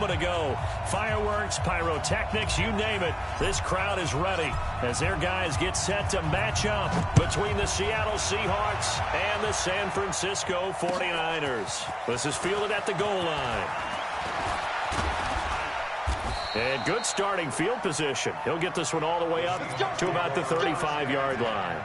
moment ago. Fireworks, pyrotechnics, you name it. This crowd is ready as their guys get set to match up between the Seattle Seahawks and the San Francisco 49ers. This is fielded at the goal line. And good starting field position. He'll get this one all the way up to about the 35-yard line.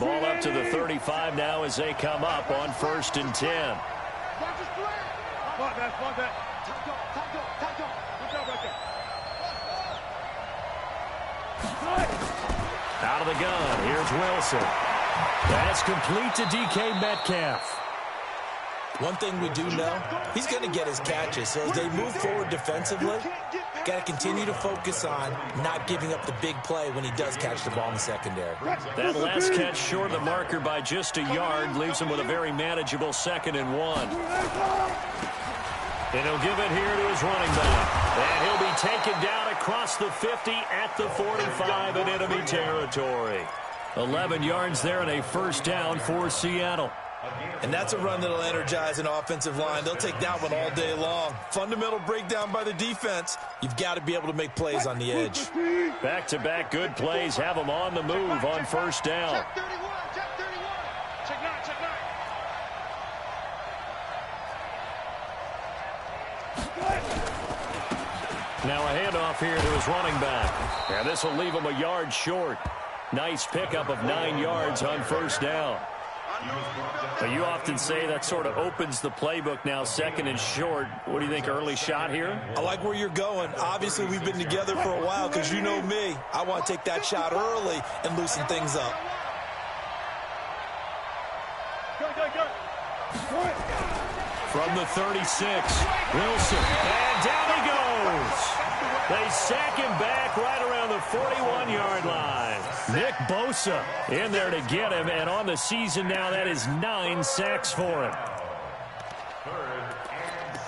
Ball up to the 35 now as they come up on 1st and 10. Out of the gun, here's Wilson. That's complete to DK Metcalf. One thing we do know, he's going to get his catches. So as they move forward defensively, got to continue to focus on not giving up the big play when he does catch the ball in the secondary. That last catch short of the marker by just a yard leaves him with a very manageable 2nd and 1. And he'll give it here to his running back. And he'll be taken down across the 50 at the 45 in enemy territory. 11 yards there and a 1st down for Seattle. And that's a run that'll energize an offensive line. They'll take that one all day long. Fundamental breakdown by the defense. You've got to be able to make plays on the edge. Back-to-back good plays have them on the move on 1st down. Check 31, check 31. Check 9, check 9. Now a handoff here to his running back. And this will leave him a yard short. Nice pickup of 9 yards on 1st down. But you often say that sort of opens the playbook now, 2nd and short. What do you think, early shot here? I like where you're going. Obviously, we've been together for a while because you know me. I want to take that shot early and loosen things up. From the 36, Wilson, and down he goes. They sack him back right around the 41-yard line. Nick Bosa in there to get him, and on the season now, that is 9 sacks for him. 3rd and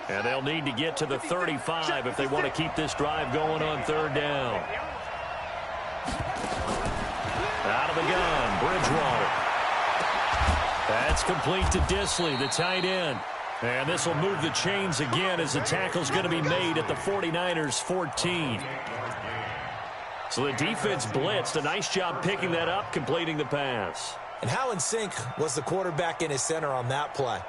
7. And they'll need to get to the 35 if they want to keep this drive going on 3rd down. Out of the gun, Bridgewater. That's complete to Disley, the tight end. And this will move the chains again as the tackle's going to be made at the 49ers 14. So the defense blitzed. A nice job picking that up, completing the pass. And how in sync was the quarterback and his center on that play?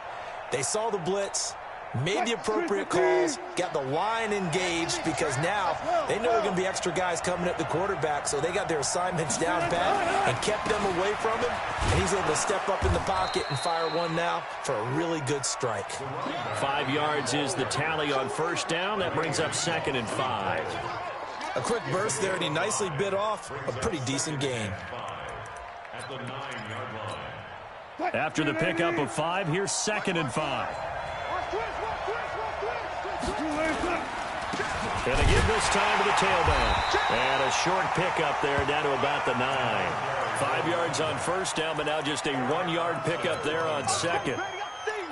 They saw the blitz, made the appropriate calls, got the line engaged because now they know there are going to be extra guys coming at the quarterback, so they got their assignments down pat and kept them away from him, and he's able to step up in the pocket and fire one now for a really good strike. 5 yards is the tally on 1st down. That brings up 2nd and 5. A quick burst there, and he nicely bit off a pretty decent gain. At the 9-yard line. After the pickup of 5, here's 2nd and 5. And they give this time to the tailback. And a short pickup there down to about the 9. 5 yards on 1st down, but now just a 1-yard pickup there on 2nd.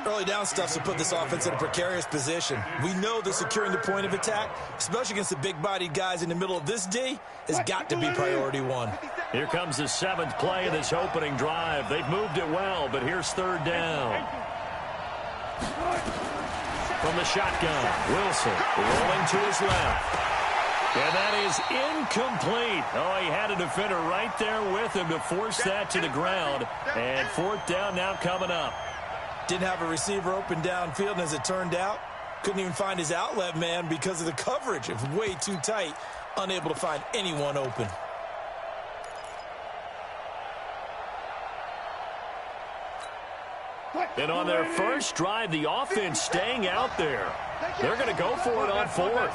Early down stuff to put this offense in a precarious position. We know that securing the point of attack, especially against the big-bodied guys in the middle of this D, has got to be priority 1. Here comes the 7th play of this opening drive. They've moved it well, but here's 3rd down. From the shotgun, Wilson rolling to his left. And that is incomplete. Oh, he had a defender right there with him to force that to the ground. And 4th down now coming up. Didn't have a receiver open downfield, and as it turned out, couldn't even find his outlet man because of the coverage. It was way too tight, unable to find anyone open. And on their first drive, the offense staying out there. They're going to go for it on 4th.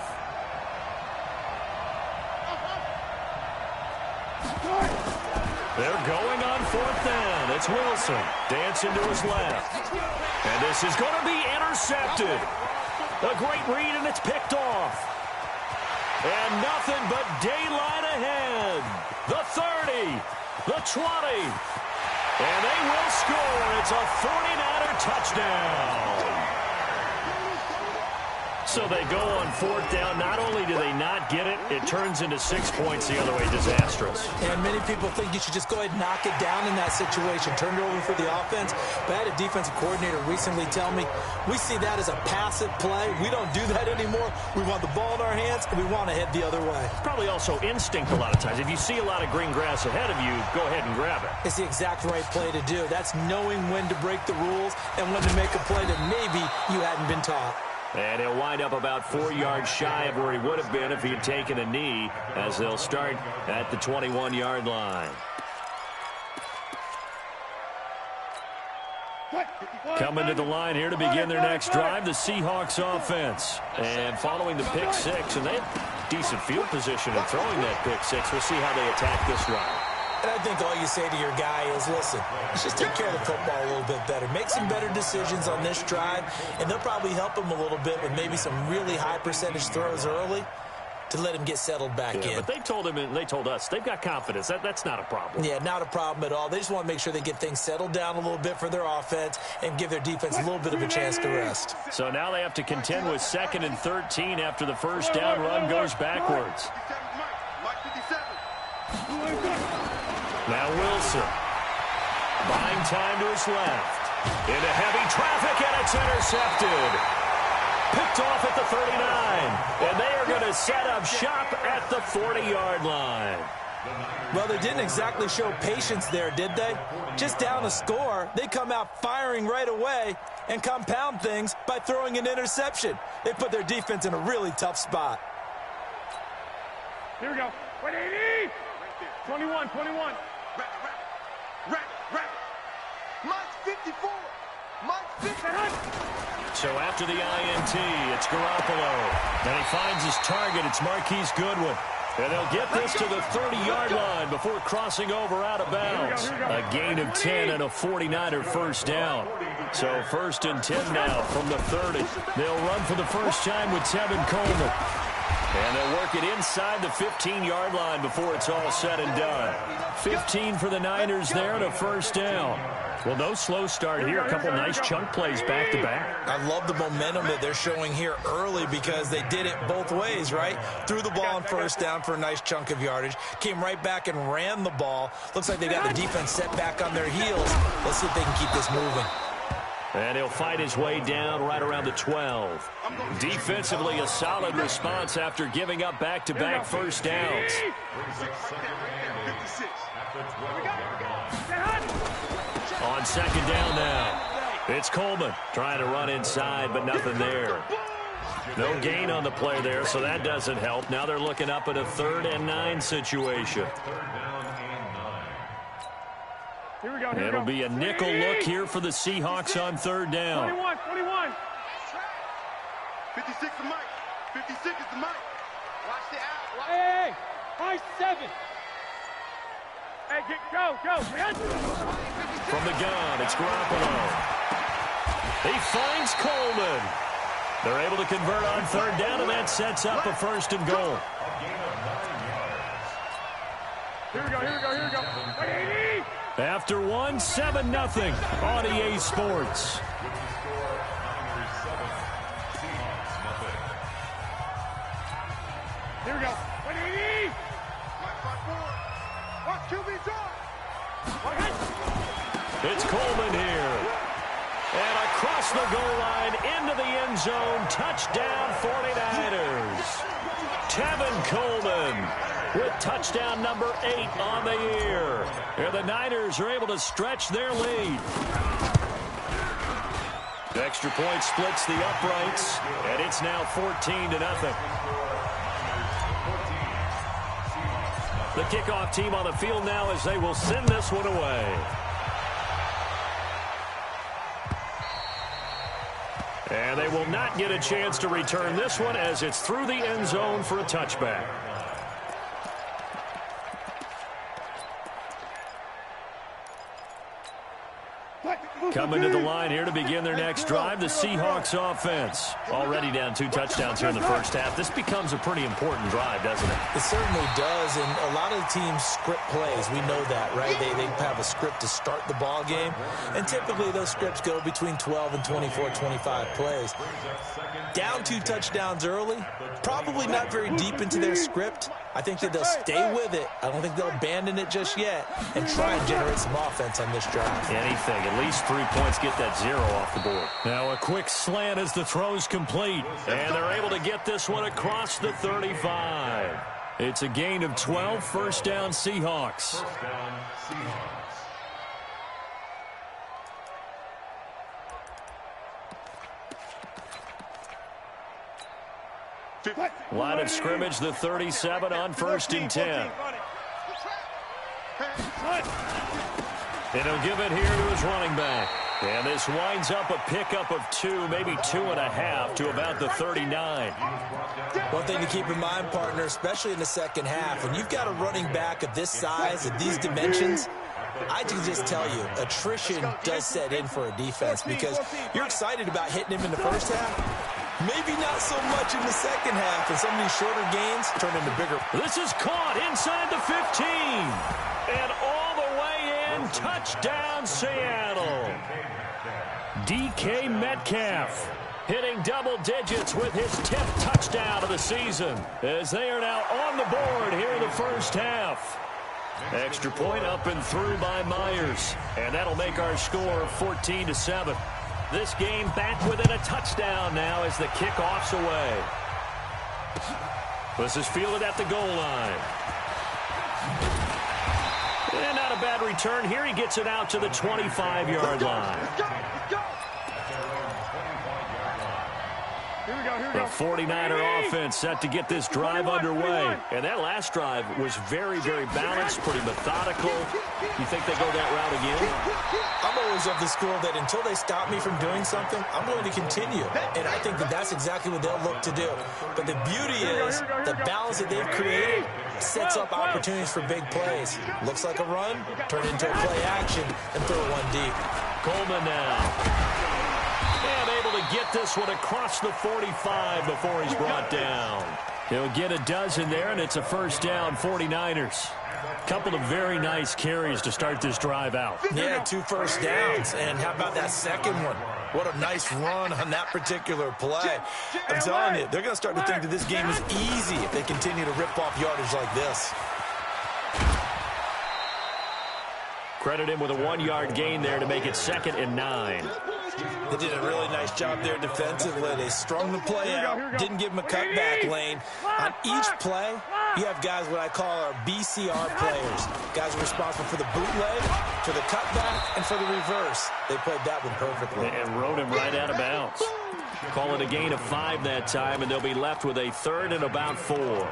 They're going on 4th down. It's Wilson dancing to his left. And this is going to be intercepted. A great read, and it's picked off. And nothing but daylight ahead. The 30, the 20. And they will score. It's a 49er touchdown. So they go on 4th down. Not only do they not get it, it turns into 6 points the other way. Disastrous. And many people think you should just go ahead and knock it down in that situation. Turn it over for the offense. But I had a defensive coordinator recently tell me, we see that as a passive play. We don't do that anymore. We want the ball in our hands, and we want to head the other way. Probably also instinct a lot of times. If you see a lot of green grass ahead of you, go ahead and grab it. It's the exact right play to do. That's knowing when to break the rules and when to make a play that maybe you hadn't been taught. And he'll wind up about 4 yards shy of where he would have been if he had taken a knee, as they'll start at the 21-yard line. Coming to the line here to begin their next drive, the Seahawks offense. And following the pick six, and they have decent field position in throwing that pick six. We'll see how they attack this drive. And I think all you say to your guy is, listen, let's just take care of the football a little bit better. Make some better decisions on this drive, and they'll probably help him a little bit with maybe some really high percentage throws early to let him get settled back in. But they told him and they told us they've got confidence. That's not a problem. Yeah, not a problem at all. They just want to make sure they get things settled down a little bit for their offense and give their defense a little bit of a chance to rest. So now they have to contend with 2nd and 13 after the first down run goes backwards. Now Wilson, buying time to his left. Into heavy traffic, and it's intercepted. Picked off at the 39. And they are going to set up shop at the 40-yard line. Well, they didn't exactly show patience there, did they? Just down a score, they come out firing right away and compound things by throwing an interception. They put their defense in a really tough spot. Here we go. 180. 21. Rack. Mike's 54. Mike's 50. So after the INT, it's Garoppolo. And he finds his target. It's Marquise Goodwin. And they'll get this to the 30-yard line before crossing over out of bounds. A gain of 10 and a 49er first down. So 1st and 10 now from the 30. They'll run for the first time with Tevin Coleman. And they'll work it inside the 15-yard line before it's all said and done. 15 for the Niners there and a first down. Well, no slow start here. A couple nice chunk plays back-to-back. I love the momentum that they're showing here early because they did it both ways, right? Threw the ball on first down for a nice chunk of yardage. Came right back and ran the ball. Looks like they got the defense set back on their heels. Let's see if they can keep this moving. And he'll fight his way down right around the 12. Defensively, a solid response after giving up back-to-back first downs. On 2nd down now, it's Coleman trying to run inside, but nothing there. No gain on the play there, so that doesn't help. Now they're looking up at a 3rd and 9 situation. Here we go. It'll be a nickel look here for the Seahawks on 3rd down. 21. 56 to Mike. 56 is the Mike. Watch the out. Hey, high 7. Hey, go. From the gun, it's Garoppolo. He finds Coleman. They're able to convert on 3rd down, and that sets up a 1st and goal. Here we go. 180. After 7-0 on EA Sports. Here we go. 180. Watch QB draw. It's Coleman here. And across the goal line into the end zone. Touchdown 49ers. Tevin Coleman with touchdown number 8 on the year. And the Niners are able to stretch their lead. The extra point splits the uprights, and it's now 14-0. The kickoff team on the field now as they will send this one away. And they will not get a chance to return this one as it's through the end zone for a touchback. Coming to the line here to begin their next drive, the Seahawks offense. Already down 2 touchdowns here in the first half. This becomes a pretty important drive, doesn't it? It certainly does, and a lot of the teams script plays. We know that, right? They have a script to start the ball game, and typically those scripts go between 12 and 24, 25 plays. Down 2 touchdowns early, probably not very deep into their script. I think that they'll stay with it. I don't think they'll abandon it just yet and try and generate some offense on this drive. Anything. At least 3 points, get that 0 off the board. Now a quick slant as the throw's complete. And they're able to get this one across the 35. It's a gain of 12, first down Seahawks. First down, Seahawks. Line of scrimmage, the 37 on 1st and 10. And he'll give it here to his running back. And this winds up a pickup of 2, maybe 2.5 to about the 39. One thing to keep in mind, partner, especially in the second half, when you've got a running back of this size, of these dimensions, I can just tell you, attrition does set in for a defense because you're excited about hitting him in the first half. Maybe not so much in the second half, and some of these shorter gains turn into bigger. This is caught inside the 15. And all the way in, touchdown Seattle. DK Metcalf hitting double digits with his 10th touchdown of the season as they are now on the board here in the first half. Extra point up and through by Myers. And that'll make our score 14-7. This game back within a touchdown now as the kickoff's away. This is fielded at the goal line. And not a bad return. Here he gets it out to the 25-yard line. The 49er offense set to get this drive underway. And that last drive was very, very balanced, pretty methodical. You think they go that route again? I'm always of the school that until they stop me from doing something, I'm going to continue. And I think that that's exactly what they'll look to do. But the beauty is the balance that they've created sets up opportunities for big plays. Looks like a run, turn into a play action, and throw one deep. Coleman now. And able to get this one across the 45 before he's brought down. He'll get a dozen there, and it's a first down, 49ers. Couple of very nice carries to start this drive out. Yeah, 2 first downs. And how about that second one? What a nice run on that particular play. I'm telling you, they're going to start to think that this game is easy if they continue to rip off yardage like this. Credit him with a 1-yard gain there to make it 2nd and 9. They did a really nice job there defensively. They strung the play out, didn't give him a cutback lane. On each play, you have guys what I call our BCR players. Guys responsible for the bootleg, for the cutback, and for the reverse. They played that one perfectly. And rode him right out of bounds. Call it a gain of 5 that time, and they'll be left with a 3rd and about 4.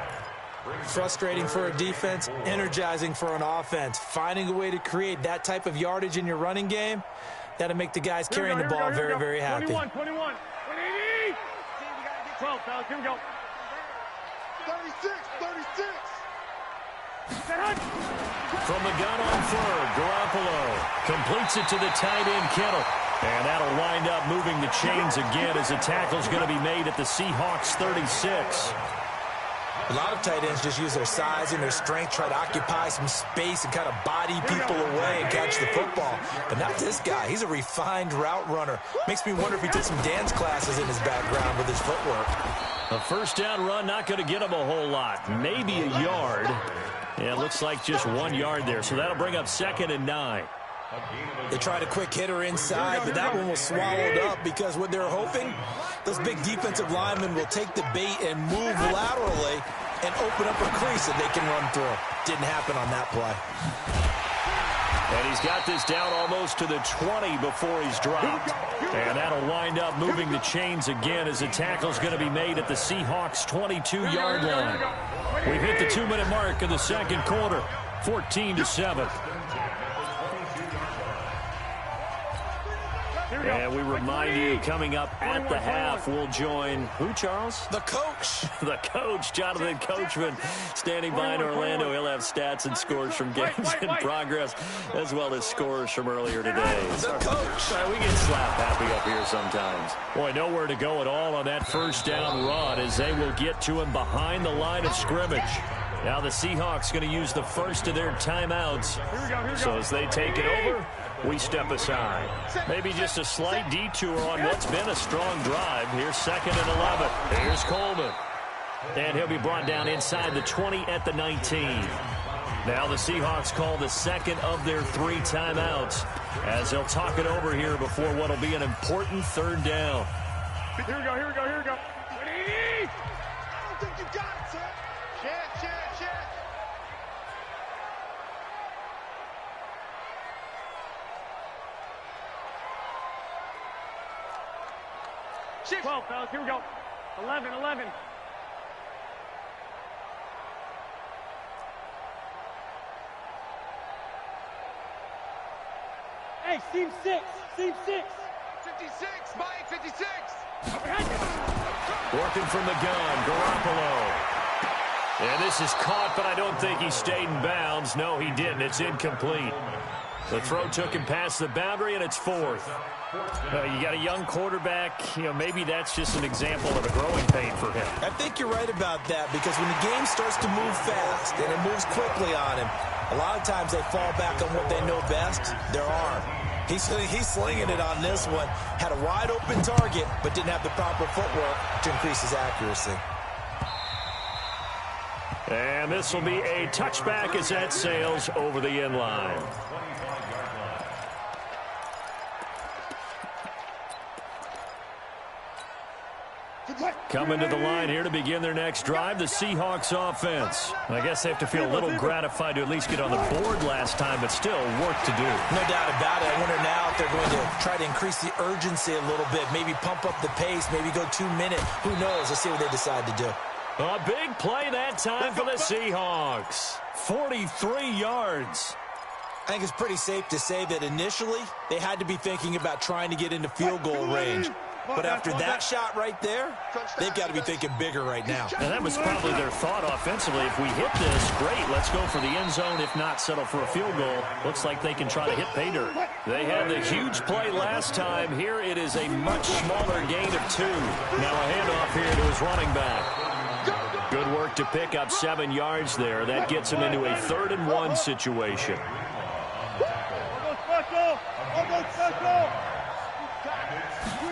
Frustrating for a defense, energizing for an offense. Finding a way to create that type of yardage in your running game, that'll make the guys carrying the ball very, very happy. 21, 20. 12, fellas, here we go. 36. From the gun on 3rd, Garoppolo completes it to the tight end, Kittle. And that'll wind up moving the chains again as the tackle's going to be made at the Seahawks 36. A lot of tight ends just use their size and their strength, try to occupy some space and kind of body people away and catch the football. But not this guy. He's a refined route runner. Makes me wonder if he took some dance classes in his background with his footwork. A first down run, not going to get him a whole lot. Maybe a yard. Yeah, it looks like just 1 yard there. So that'll bring up 2nd and 9. They tried a quick hitter inside, but that one was swallowed up because what they're hoping, those big defensive linemen will take the bait and move laterally and open up a crease that they can run through. Didn't happen on that play. And he's got this down almost to the 20 before he's dropped. And that'll wind up moving the chains again as the tackle's going to be made at the Seahawks 22-yard line. We've hit the 2-minute mark of the second quarter, 14-7. And we remind you, coming up at the half, we'll join who, Charles? The coach. The coach, Jonathan Coachman, standing by in Orlando. He'll have stats and scores from games in progress, as well as scores from earlier today. The coach. We get slap happy up here sometimes. Boy, nowhere to go at all on that first down run as they will get to him behind the line of scrimmage. Now the Seahawks going to use the first of their timeouts. So as they take it over, we step aside. Maybe just a slight detour on what's been a strong drive. Here's 2nd and 11. Here's Coleman. And he'll be brought down inside the 20 at the 19. Now the Seahawks call the second of their 3 timeouts as they'll talk it over here before what will be an important 3rd down. Here we go. Ready? I don't think you got it, sir. Check. Shift. 12, fellas, here we go. 11. Hey, seam 6. 56, Mike, 56. Working from the gun, Garoppolo. And this is caught, but I don't think he stayed in bounds. No, he didn't. It's incomplete. The throw took him past the boundary, and it's 4th. You got a young quarterback. Maybe that's just an example of a growing pain for him. I think you're right about that because when the game starts to move fast and it moves quickly on him, a lot of times they fall back on what they know best, their arm. He's slinging it on this one. Had a wide-open target, but didn't have the proper footwork to increase his accuracy. And this will be a touchback as that sails over the end line. Coming to the line here to begin their next drive, the Seahawks offense. I guess they have to feel a little gratified to at least get on the board last time, but still work to do. No doubt about it. I wonder now if they're going to try to increase the urgency a little bit, maybe pump up the pace, maybe go 2 minutes. Who knows? Let's see what they decide to do. A big play that time for the Seahawks. 43 yards. I think it's pretty safe to say that initially they had to be thinking about trying to get into field goal range. But after that shot right there, they've got to be thinking bigger right now. And that was probably their thought offensively. If we hit this, great, let's go for the end zone. If not, settle for a field goal. Looks like they can try to hit pay dirt. They had the huge play last time. Here it is a much smaller gain of 2. Now a handoff here to his running back. Good work to pick up 7 yards there. That gets him into a 3rd and 1 situation.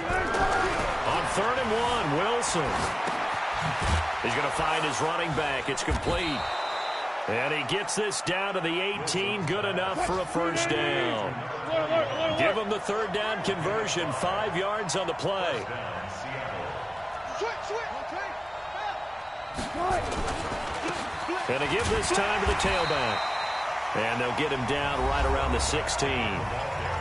On 3rd and 1, Wilson. He's going to find his running back. It's complete. And he gets this down to the 18. Good enough for a 1st down. Give him the 3rd down conversion. 5 yards on the play. And they give this time to the tailback. And they'll get him down right around the 16.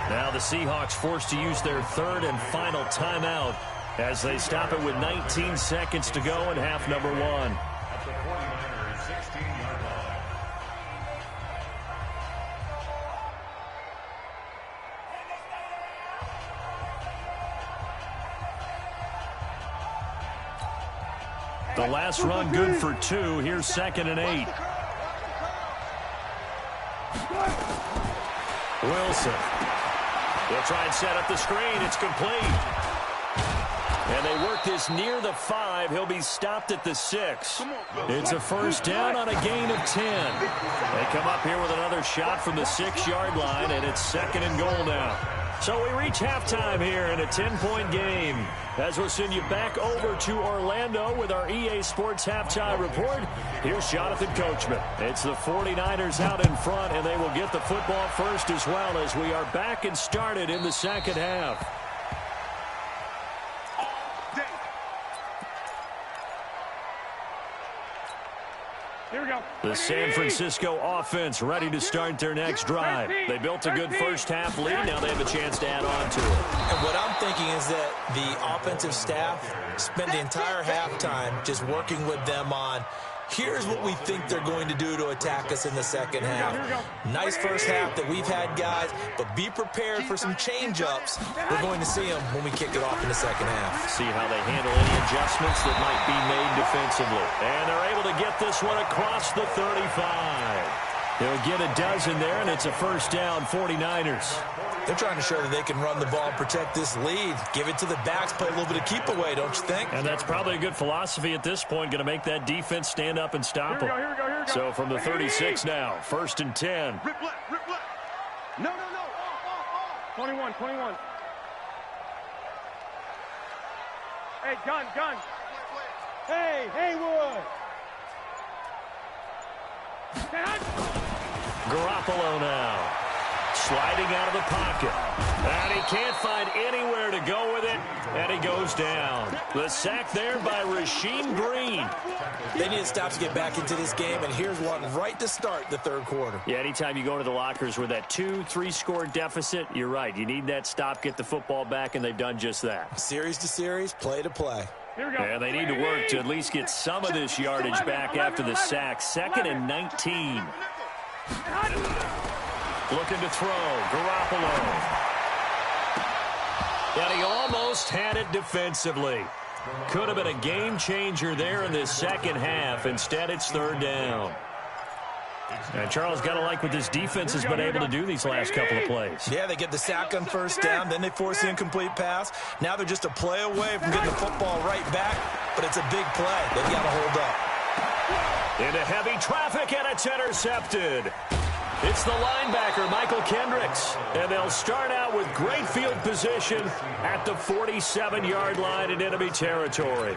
Now the Seahawks forced to use their 3rd and final timeout as they stop it with 19 seconds to go in half number 1. At the 49ers 16-yard line. The last run good for 2. Here's 2nd and 8. Wilson. They'll try and set up the screen. It's complete. And they work this near the 5. He'll be stopped at the 6. It's a 1st down on a gain of 10. They come up here with another shot from the 6-yard line, and it's 2nd and goal now. So we reach halftime here in a 10-point game. As we'll send you back over to Orlando with our EA Sports Halftime Report, here's Jonathan Coachman. It's the 49ers out in front, and they will get the football first as well as we are back and started in the 2nd half. Here we go. The San Francisco offense ready to start their next drive. They built a good first half lead. Now they have a chance to add on to it. And what I'm thinking is that the offensive staff spent the entire halftime just working with them on Here's what we think they're going to do to attack us in the second half. Nice first half that we've had, guys, but be prepared for some change-ups. We're going to see them when we kick it off in the second half. See how they handle any adjustments that might be made defensively. And they're able to get this one across the 35. They'll get a dozen there, and it's a first down, 49ers. They're trying to show that they can run the ball and protect this lead. Give it to the backs, play a little bit of keep away, don't you think? And that's probably a good philosophy at this point, going to make that defense stand up and stop them. Here we go. So from the 36 now, 1st and 10. Rip left. No. 21. Hey, gun. Hey, Haywood. Garoppolo now. Sliding out of the pocket. And he can't find anywhere to go with it. And he goes down. The sack there by Rasheem Green. They need to stop to get back into this game, and here's one right to start the third quarter. Yeah, anytime you go into the lockers with that 2-3 score deficit, you're right. You need that stop, get the football back, and they've done just that. Series to series, play to play. Here we go. And they need to work to at least get some of this yardage back after the sack. 2nd and 19. Looking to throw. Garoppolo. And he almost had it defensively. Could have been a game changer there in this second half. Instead, it's 3rd down. And Charles, got to like what this defense has been able to do these last couple of plays. Yeah, they get the sack on 1st down, then they force the incomplete pass. Now they're just a play away from getting the football right back, but it's a big play. They've got to hold up. Into heavy traffic, and it's intercepted. It's the linebacker, Michael Kendricks, and they'll start out with great field position at the 47-yard line in enemy territory.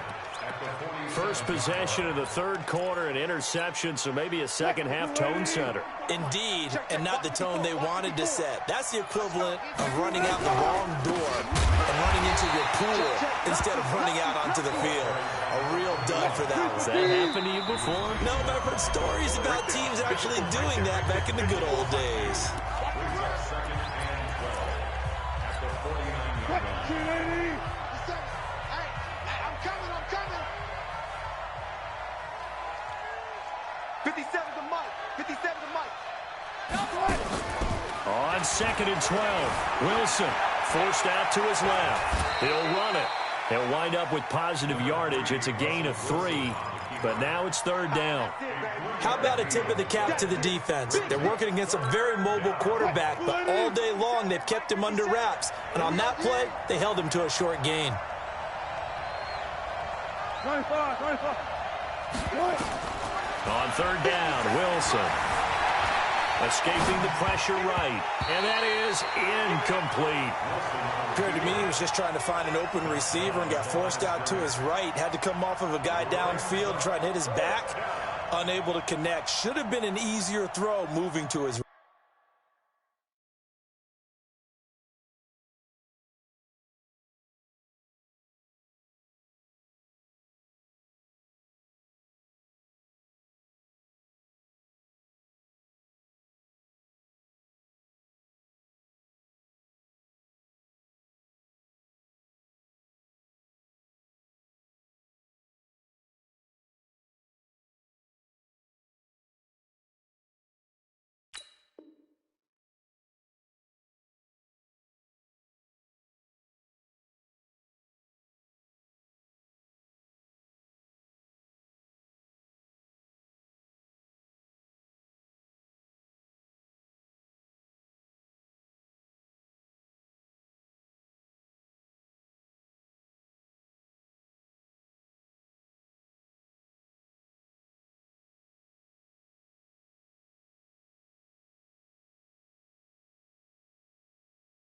First possession of the third quarter, an interception, so maybe a second-half tone setter. Indeed, and not the tone they wanted to set. That's the equivalent of running out the wrong door and running into your pool instead of running out onto the field. A real dud for that one. Has that happened to you before? No, but I've heard stories about teams actually doing that back in the good old days. I'm coming. 57 to Mike. On 2nd and 12, Wilson forced out to his left. He'll run it. He'll wind up with positive yardage. It's a gain of 3, but now it's 3rd down. How about a tip of the cap to the defense? They're working against a very mobile quarterback, but all day long they've kept him under wraps. And on that play, they held him to a short gain. 25. On 3rd down, Wilson. Escaping the pressure right. And that is incomplete. Appeared to me he was just trying to find an open receiver and got forced out to his right. Had to come off of a guy downfield, try to hit his back. Unable to connect. Should have been an easier throw moving to his right.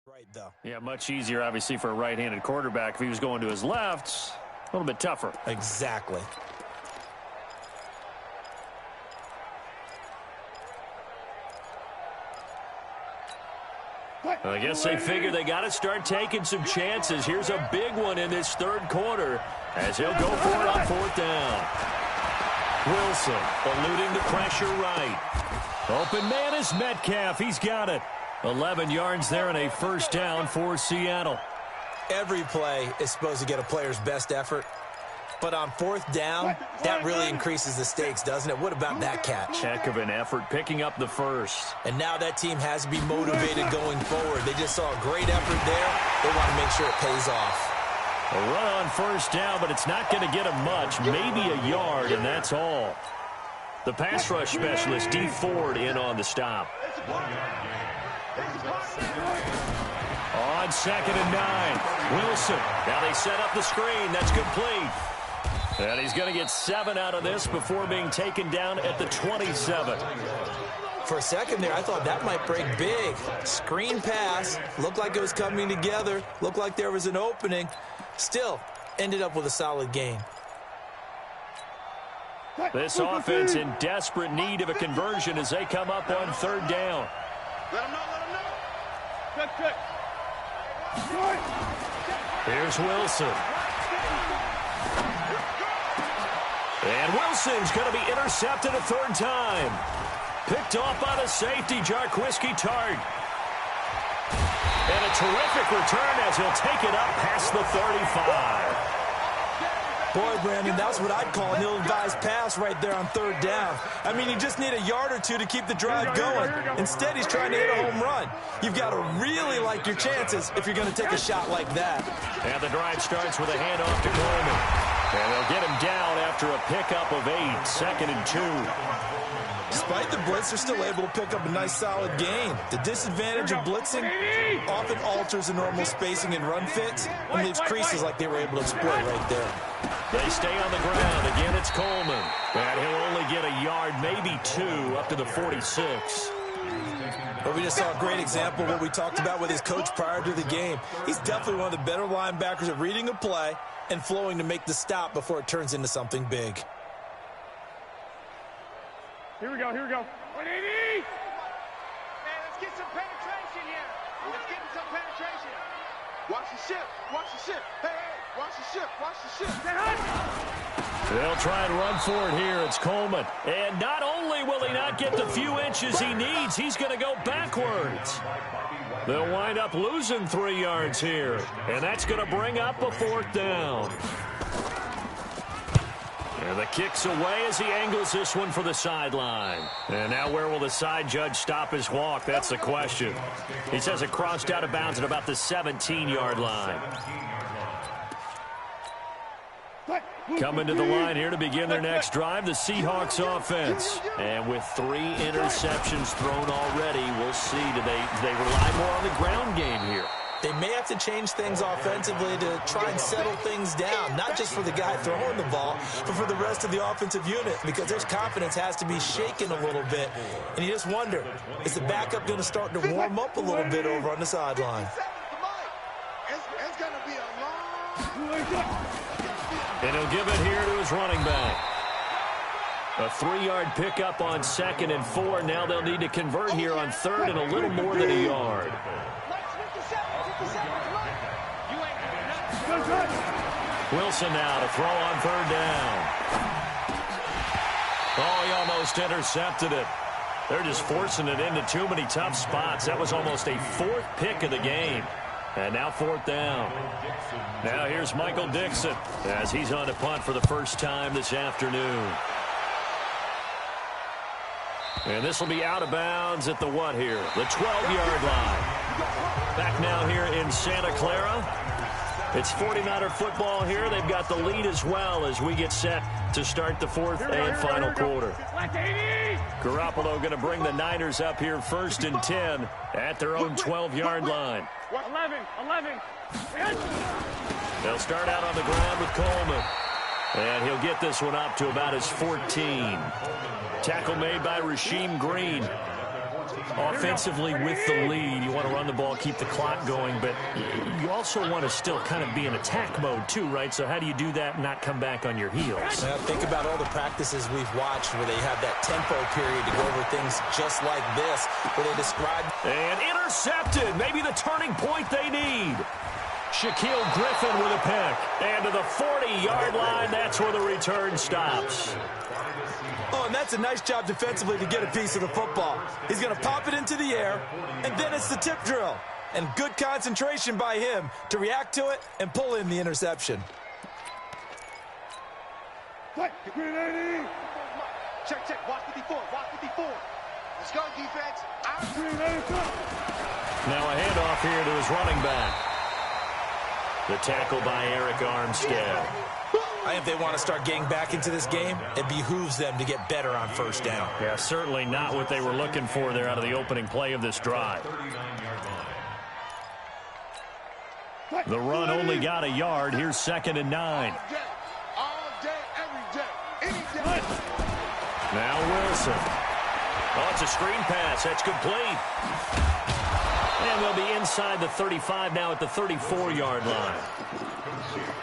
Right, though. Yeah, much easier, obviously, for a right-handed quarterback. If he was going to his left, a little bit tougher. Exactly. I guess they figure they got to start taking some chances. Here's a big one in this third quarter as he'll go for it on 4th down. Wilson eluding the pressure right. Open man is Metcalf. He's got it. 11 yards there and a first down for Seattle. Every play is supposed to get a player's best effort. But on fourth down, that really increases the stakes, doesn't it? What about that catch? Heck of an effort picking up the first. And now that team has to be motivated going forward. They just saw a great effort there. They want to make sure it pays off. A run on first down, but it's not going to get him much. Maybe a yard, and that's all. The pass rush specialist, D. Ford, in on the stop. On 2nd and 9, Wilson. Now they set up the screen. That's complete. And he's going to get 7 out of this before being taken down at the 27. For a second there, I thought that might break big. Screen pass. Looked like it was coming together. Looked like there was an opening. Still, ended up with a solid gain. This offense in desperate need of a conversion as they come up on 3rd down. Let him know, let him know. Check. Here's Wilson. And Wilson's going to be intercepted a 3rd time. Picked off by the safety, Jarquiski Tart. And a terrific return as he'll take it up past the 35. Boy, Brandon, that's what I'd call an ill-advised pass right there on 3rd down. I mean, you just need a yard or two to keep the drive going. Instead, he's trying to hit a home run. You've got to really like your chances if you're going to take a shot like that. And the drive starts with a handoff to Coleman. And they'll get him down after a pickup of 8, 2nd and 2. Despite the blitz, they're still able to pick up a nice, solid gain. The disadvantage of blitzing often alters the normal spacing and run fits and leaves creases like they were able to exploit right there. They stay on the ground. Again, it's Coleman. And he'll only get a yard, maybe 2, up to the 46. But we just saw a great example of what we talked about with his coach prior to the game. He's definitely one of the better linebackers at reading a play and flowing to make the stop before it turns into something big. Here we go. 180. Man, let's get some penetration here. Let's get some penetration. Watch the ship. Hey, watch the ship. They'll try and run for it here. It's Coleman. And not only will he not get the few inches he needs, he's going to go backwards. They'll wind up losing 3 yards here. And that's going to bring up a 4th down. And the kick's away as he angles this one for the sideline. And now where will the side judge stop his walk? That's the question. He says it crossed out of bounds at about the 17-yard line. Coming to the line here to begin their next drive, the Seahawks offense. And with 3 interceptions thrown already, we'll see. Do they rely more on the ground game here? They may have to change things offensively to try and settle things down, not just for the guy throwing the ball, but for the rest of the offensive unit, because their confidence has to be shaken a little bit. And you just wonder, is the backup going to start to warm up a little bit over on the sideline? It's going to be a long... And he'll give it here to his running back. A 3-yard pickup on 2nd and 4. Now they'll need to convert here on 3rd and a little more than a yard. Wilson now to throw on 3rd down. Oh, he almost intercepted it. They're just forcing it into too many tough spots. That was almost a 4th pick of the game. And now 4th down. Now here's Michael Dixon as he's on to punt for the first time this afternoon. And this will be out of bounds at the what here? The 12-yard line. Back now here in Santa Clara. It's 49er football here. They've got the lead as well as we get set to start the 4th and final quarter. Garoppolo going to bring the Niners up here 1st and 10 at their own 12-yard line. 11. They'll start out on the ground with Coleman. And he'll get this one up to about his 14. Tackle made by Rasheem Green. Offensively with the lead, you want to run the ball, keep the clock going, but you also want to still kind of be in attack mode too, right? So how do you do that and not come back on your heels? Now, think about all the practices we've watched where they have that tempo period to go over things just like this, where they describe... And intercepted, maybe the turning point they need. Shaquille Griffin with a pick. And to the 40-yard line, that's where the return stops. Oh, and that's a nice job defensively to get a piece of the football. He's going to pop it into the air, and then it's the tip drill. And good concentration by him to react to it and pull in the interception. Check, check. Watch 54. Watch 54. Let's go, defense. Now a handoff here to his running back. The tackle by Eric Armstead. I think if they want to start getting back into this game, it behooves them to get better on first down. Yeah, certainly not what they were looking for there out of the opening play of this drive. The run only got a yard. Here's 2nd and 9. All day, every day, any day. Now Wilson. Oh, it's a screen pass. That's complete. And they'll be inside the 35 now at the 34-yard line.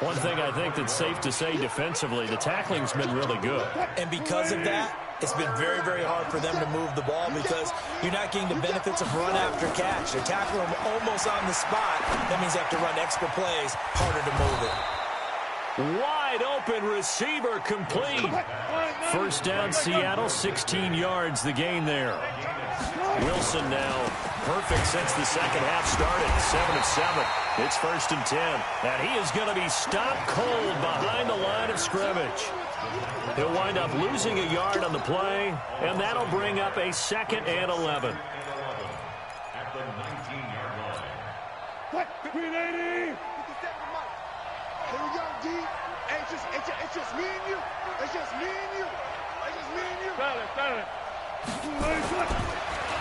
One thing I think that's safe to say defensively, the tackling's been really good. And because of that, it's been very, very hard for them to move the ball because you're not getting the benefits of run after catch. They're tackling them almost on the spot. That means you have to run extra plays, harder to move it. Wide open receiver complete. First down, Seattle, 16 yards the gain there. Wilson now perfect since the second half started, 7 of 7. It's 1st and 10, and he is going to be stopped cold behind the line of scrimmage. He'll wind up losing a yard on the play, and that'll bring up a 2nd and 11. At the 19-yard line. 380. 57 Mike. Here we go, D. Hey, it's just me and you. It's just me and you. It's just me and you. Silent.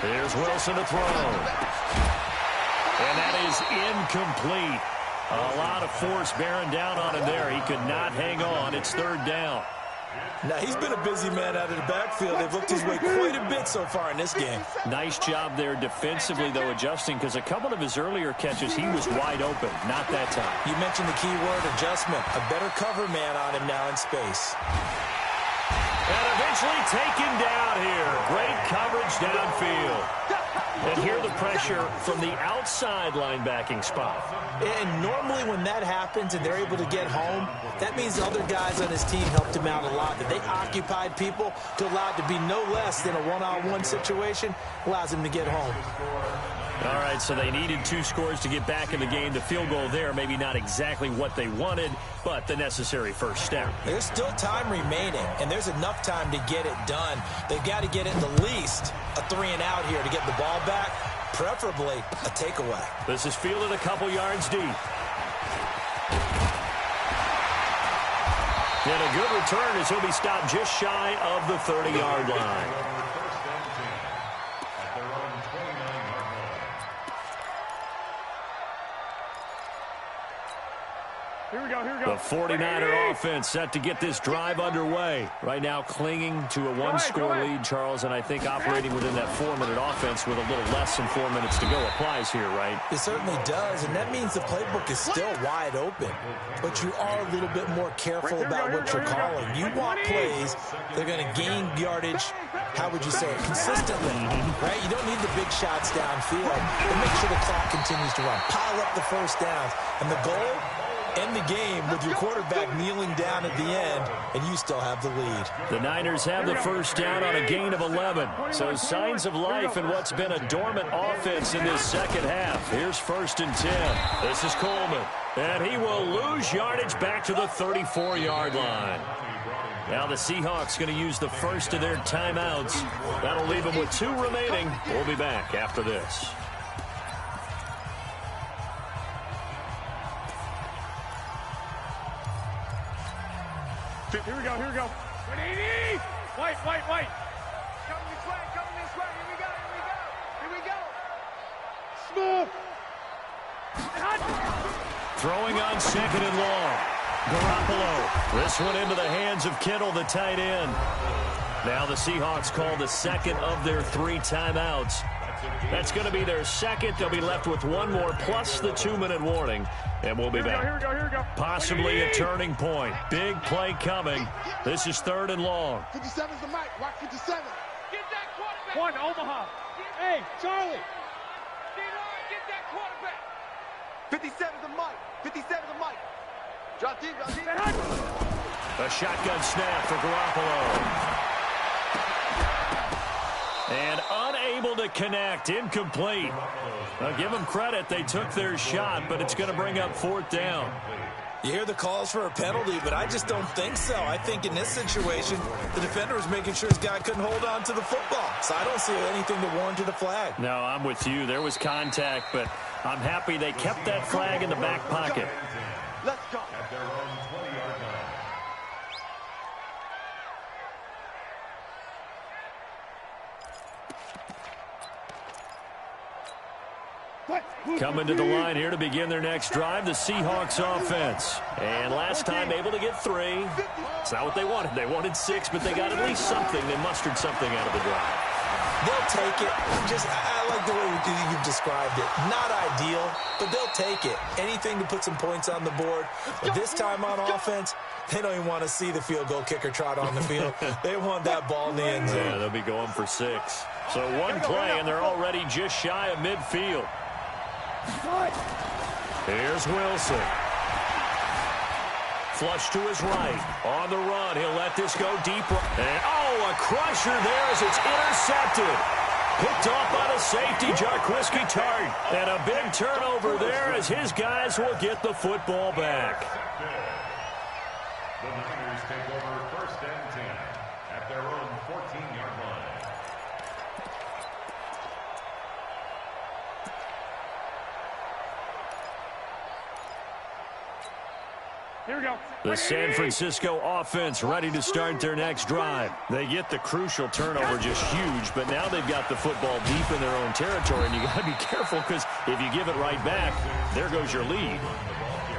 Here's Wilson to throw. And that is incomplete. A lot of force bearing down on him there. He could not hang on. It's 3rd down. Now, he's been a busy man out of the backfield. They've looked his way quite a bit so far in this game. Nice job there defensively, though, adjusting, because a couple of his earlier catches, he was wide open. Not that time. You mentioned the key word, adjustment. A better cover man on him now in space. And eventually taken down here. Great coverage downfield. And here the pressure from the outside linebacking spot. And normally when that happens and they're able to get home, that means other guys on his team helped him out a lot. That they occupied people to allow it to be no less than a one-on-one situation, allows him to get home. All right, so they needed 2 scores to get back in the game. The field goal there, maybe not exactly what they wanted, but the necessary first step. There's still time remaining, and there's enough time to get it done. They've got to get at the least a 3-and-out here to get the ball back, preferably a takeaway. This is fielded a couple yards deep. And a good return as he'll be stopped just shy of the 30-yard line. Here we go. The 49er offense set to get this drive underway. Right now clinging to a 1-score lead, Charles, and I think operating within that 4-minute offense with a little less than 4 minutes to go applies here, right? It certainly does, and that means the playbook is still wide open. But you are a little bit more careful about what you're calling. You want plays that are going to gain yardage, how would you say it, consistently, right? You don't need the big shots downfield, but make sure the clock continues to run. Pile up the first downs, and the goal, end the game with your quarterback kneeling down at the end, and you still have the lead. The Niners have the first down on a gain of 11. So signs of life in what's been a dormant offense in this second half. Here's 1st and 10. This is Coleman. And he will lose yardage back to the 34-yard line. Now the Seahawks going to use the first of their timeouts. That'll leave them with 2 remaining. We'll be back after this. Here we go. 180. White. Coming this way. Here we go. Smooth. Throwing on 2nd and long. Garoppolo. This one into the hands of Kittle, the tight end. Now the Seahawks call the second of their 3 timeouts. That's going to be their second. They'll be left with 1 more plus the 2-minute warning. And we'll be back. Here we go. Possibly a turning point. Big play coming. This is 3rd and long. 57's the mic. Watch 57. Get that quarterback. 1, Omaha. Hey, Charlie. Get that quarterback. 57's the mic. 57's the mic. Drop deep. A shotgun snap for Garoppolo. And unable to connect. Incomplete. Now give them credit. They took their shot, but it's going to bring up 4th down. You hear the calls for a penalty, but I just don't think so. I think in this situation, the defender was making sure his guy couldn't hold on to the football. So I don't see anything to warrant a flag. No, I'm with you. There was contact, but I'm happy they kept that flag in the back pocket. Let's go. At their own 20-yard line. Coming to the line here to begin their next drive, the Seahawks offense. And last time able to get 3. It's not what they wanted. They wanted 6, but they got at least something. They mustered something out of the drive. They'll take it. I like the way you've described it. Not ideal, but they'll take it. Anything to put some points on the board. But this time on offense, they don't even want to see the field goal kicker trot on the field. They want that ball in the end zone. Yeah, they'll be going for 6. So one play, and they're already just shy of midfield. Here's Wilson. Flush to his right. On the run, he'll let this go deep. And, a crusher there as it's intercepted. Picked off by the safety, Jarquiski Tart. And a big turnover there as his guys will get the football back. The Niners take over 1st and 10 at their own 14-yard line. Here we go. The San Francisco offense ready to start their next drive. They get the crucial turnover, just huge, but now they've got the football deep in their own territory, and you got to be careful because if you give it right back, there goes your lead.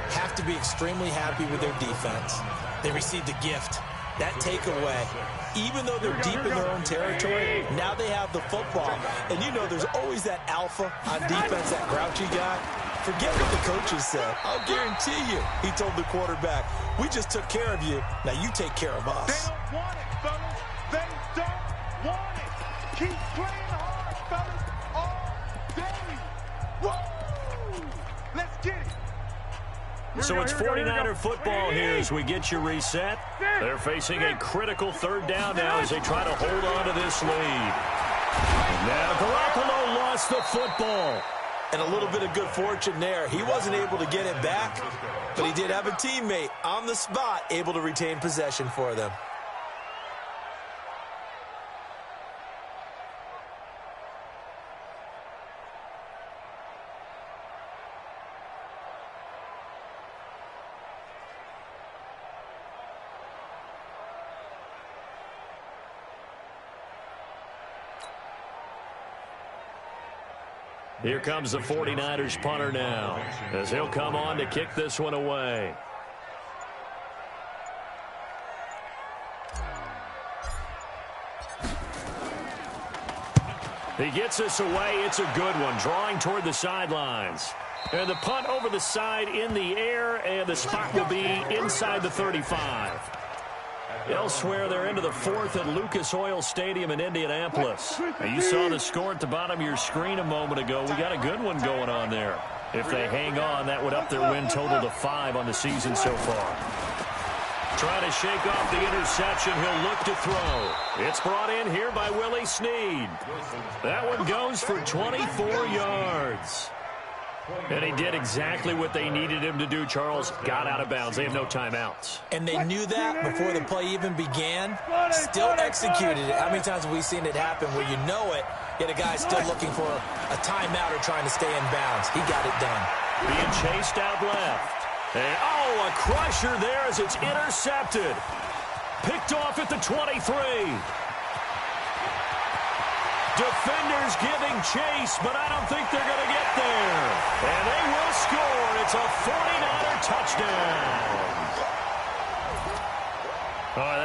Have to be extremely happy with their defense. They received a gift. That takeaway, even though they're deep in their own territory, now they have the football. And you know there's always that alpha on defense, that grouchy guy. Forget what the coaches said. I'll guarantee you, he told the quarterback, we just took care of you. Now you take care of us. They don't want it, fellas. They don't want it. Keep playing hard, fellas, all day. Woo! Let's get it. So it's 49er football here as we get you reset. They're facing a critical 3rd down now as they try to hold on to this lead. Now Garoppolo lost the football. And a little bit of good fortune there. He wasn't able to get it back, but he did have a teammate on the spot able to retain possession for them. Here comes the 49ers punter now as he'll come on to kick this one away. He gets this away. It's a good one, drawing toward the sidelines. And the punt over the side in the air, and the spot will be inside the 35. Elsewhere, they're into the 4th at Lucas Oil Stadium in Indianapolis. And you saw the score at the bottom of your screen a moment ago. We got a good one going on there. If they hang on, that would up their win total to 5 on the season so far. Trying to shake off the interception. He'll look to throw. It's brought in here by Willie Snead. That one goes for 24 yards. And he did exactly what they needed him to do, Charles. Got out of bounds. They have no timeouts. And they knew that before the play even began. Still executed it. How many times have we seen it happen where you know it, yet a guy's still looking for a timeout or trying to stay in bounds? He got it done. Being chased out left. And, a crusher there as it's intercepted. Picked off at the 23. Defenders giving chase, but I don't think they're going to get there. And they will score. It's a 49er touchdown.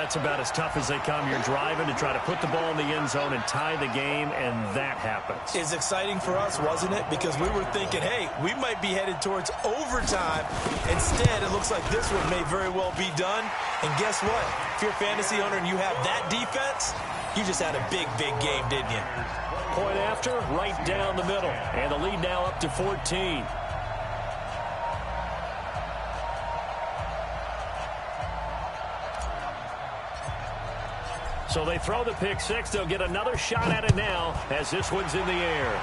That's about as tough as they come. You're driving to try to put the ball in the end zone and tie the game, and that happens. It's exciting for us, wasn't it? Because we were thinking, hey, we might be headed towards overtime. Instead, it looks like this one may very well be done. And guess what? If you're a fantasy owner and you have that defense, you just had a big, big game, didn't you? Point after, right down the middle. And the lead now up to 14. So they throw the pick six. They'll get another shot at it now as this one's in the air.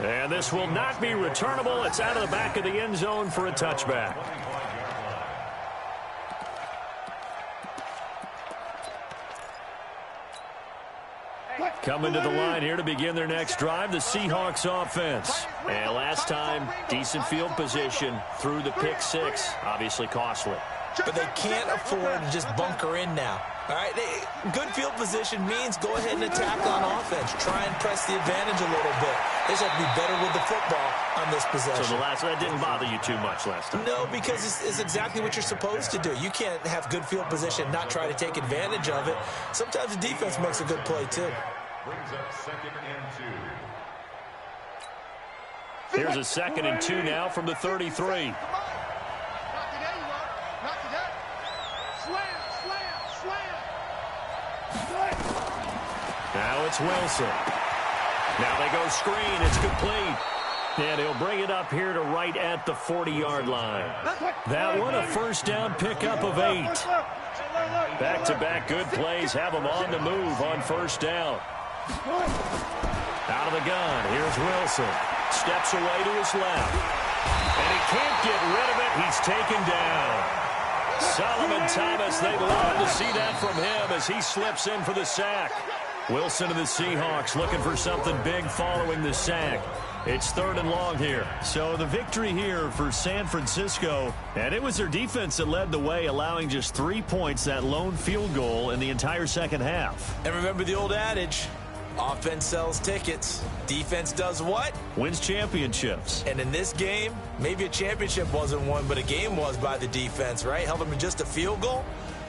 And this will not be returnable. It's out of the back of the end zone for a touchback. Coming to the line here to begin their next drive, the Seahawks offense. And last time, decent field position through the pick six. Obviously costly. But they can't afford to just bunker in now. All right, good field position means go ahead and attack on offense. Try and press the advantage a little bit. They just have to be better with the football on this possession. So that didn't bother you too much last time? No, because it's exactly what you're supposed to do. You can't have good field position and not try to take advantage of it. Sometimes the defense makes a good play, too. Brings up 2nd and 2. Here's a 2nd and 2 now from the 33. Now it's Wilson. Now they go screen. It's complete. And he'll bring it up here to right at the 40-yard line. That one a first down pickup of 8. Back-to-back good plays have them on the move on first down. Out of the gun. Here's Wilson. Steps away to his left. And he can't get rid of it. He's taken down. Solomon Thomas, they love to see that from him as he slips in for the sack. Wilson and the Seahawks looking for something big following the sack. It's 3rd and long here. So the victory here for San Francisco, and it was their defense that led the way, allowing just 3 points, that lone field goal in the entire second half. And remember the old adage, offense sells tickets. Defense does what? Wins championships. And in this game, maybe a championship wasn't won, but a game was by the defense, right? Held them to just a field goal.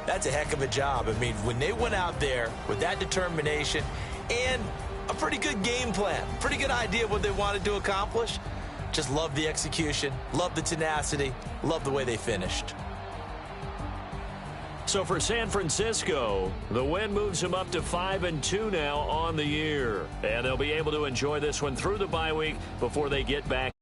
That's a heck of a job. I mean, when they went out there with that determination and a pretty good game plan, pretty good idea of what they wanted to accomplish, just love the execution, love the tenacity, love the way they finished. So for San Francisco, the win moves them up to 5-2 now on the year. And they'll be able to enjoy this one through the bye week before they get back.